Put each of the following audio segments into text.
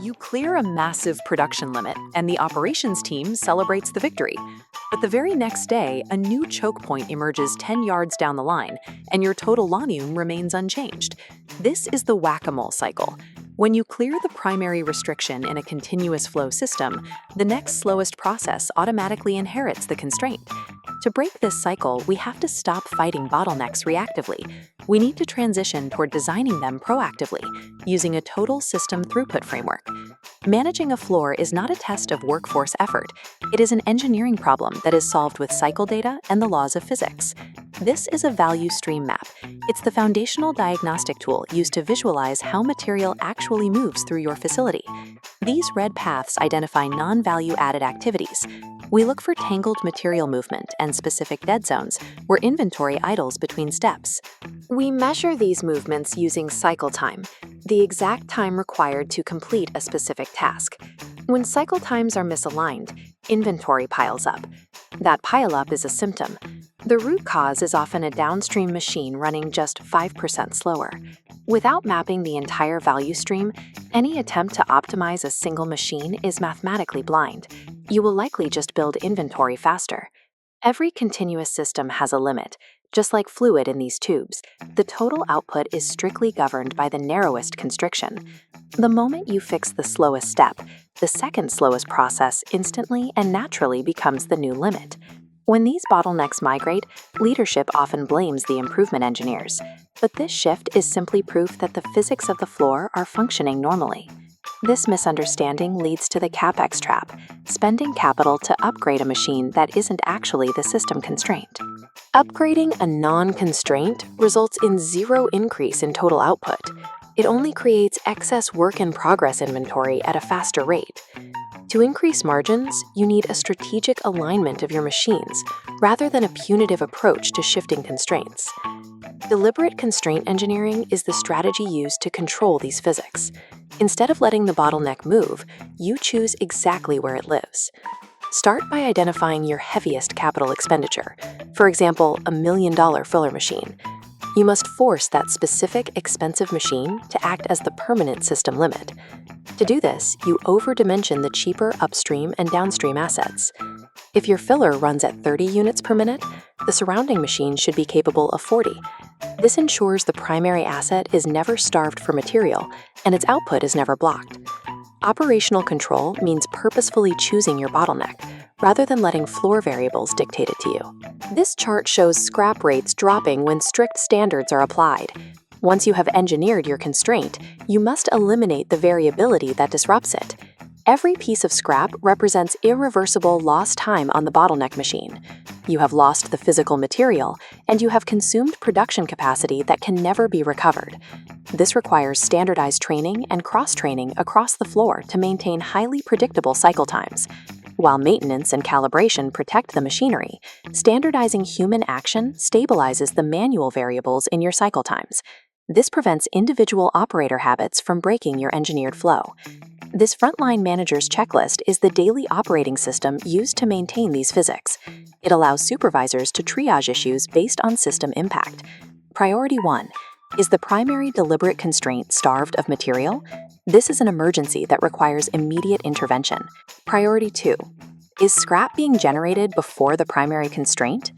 You clear a massive production limit, and the operations team celebrates the victory. But the very next day, a new choke point emerges 10 yards down the line, and your total volume remains unchanged. This is the whack-a-mole cycle. When you clear the primary restriction in a continuous flow system, the next slowest process automatically inherits the constraint. To break this cycle, we have to stop fighting bottlenecks reactively. We need to transition toward designing them proactively, using a total system throughput framework. Managing a floor is not a test of workforce effort. It is an engineering problem that is solved with cycle data and the laws of physics. This is a value stream map. It's the foundational diagnostic tool used to visualize how material actually moves through your facility. These red paths identify non-value-added activities. We look for tangled material movement and specific dead zones where inventory idles between steps. We measure these movements using cycle time, the exact time required to complete a specific task. When cycle times are misaligned, inventory piles up. That pileup is a symptom. The root cause is often a downstream machine running just 5% slower. Without mapping the entire value stream, any attempt to optimize a single machine is mathematically blind. You will likely just build inventory faster. Every continuous system has a limit. Just like fluid in these tubes, the total output is strictly governed by the narrowest constriction. The moment you fix the slowest step, the second slowest process instantly and naturally becomes the new limit. When these bottlenecks migrate, leadership often blames the improvement engineers. But this shift is simply proof that the physics of the floor are functioning normally. This misunderstanding leads to the CapEx trap, spending capital to upgrade a machine that isn't actually the system constraint. Upgrading a non-constraint results in zero increase in total output. It only creates excess work-in-progress inventory at a faster rate. To increase margins, you need a strategic alignment of your machines, rather than a punitive approach to shifting constraints. Deliberate constraint engineering is the strategy used to control these physics. Instead of letting the bottleneck move, you choose exactly where it lives. Start by identifying your heaviest capital expenditure, for example, a $1 million filler machine. You must force that specific expensive machine to act as the permanent system limit. To do this, you over-dimension the cheaper upstream and downstream assets. If your filler runs at 30 units per minute, the surrounding machine should be capable of 40. This ensures the primary asset is never starved for material and its output is never blocked. Operational control means purposefully choosing your bottleneck, rather than letting floor variables dictate it to you. This chart shows scrap rates dropping when strict standards are applied. Once you have engineered your constraint, you must eliminate the variability that disrupts it. Every piece of scrap represents irreversible lost time on the bottleneck machine. You have lost the physical material, and you have consumed production capacity that can never be recovered. This requires standardized training and cross-training across the floor to maintain highly predictable cycle times. While maintenance and calibration protect the machinery, standardizing human action stabilizes the manual variables in your cycle times. This prevents individual operator habits from breaking your engineered flow. This frontline manager's checklist is the daily operating system used to maintain these physics. It allows supervisors to triage issues based on system impact. Priority 1. Is the primary deliberate constraint starved of material? This is an emergency that requires immediate intervention. Priority 2. Is scrap being generated before the primary constraint?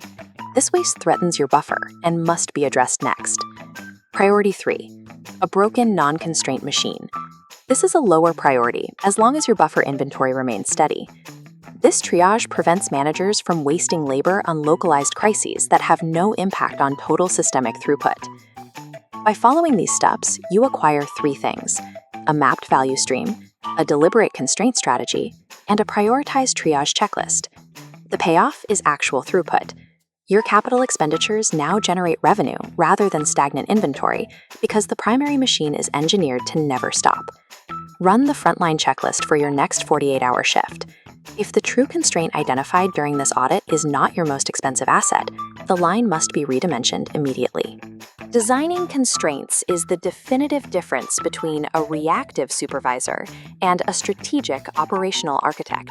This waste threatens your buffer and must be addressed next. Priority 3. A broken non-constraint machine. This is a lower priority as long as your buffer inventory remains steady. This triage prevents managers from wasting labor on localized crises that have no impact on total systemic throughput. By following these steps, you acquire 3 things: a mapped value stream, a deliberate constraint strategy, and a prioritized triage checklist. The payoff is actual throughput. Your capital expenditures now generate revenue rather than stagnant inventory because the primary machine is engineered to never stop. Run the frontline checklist for your next 48-hour shift. If the true constraint identified during this audit is not your most expensive asset, the line must be redimensioned immediately. Designing constraints is the definitive difference between a reactive supervisor and a strategic operational architect.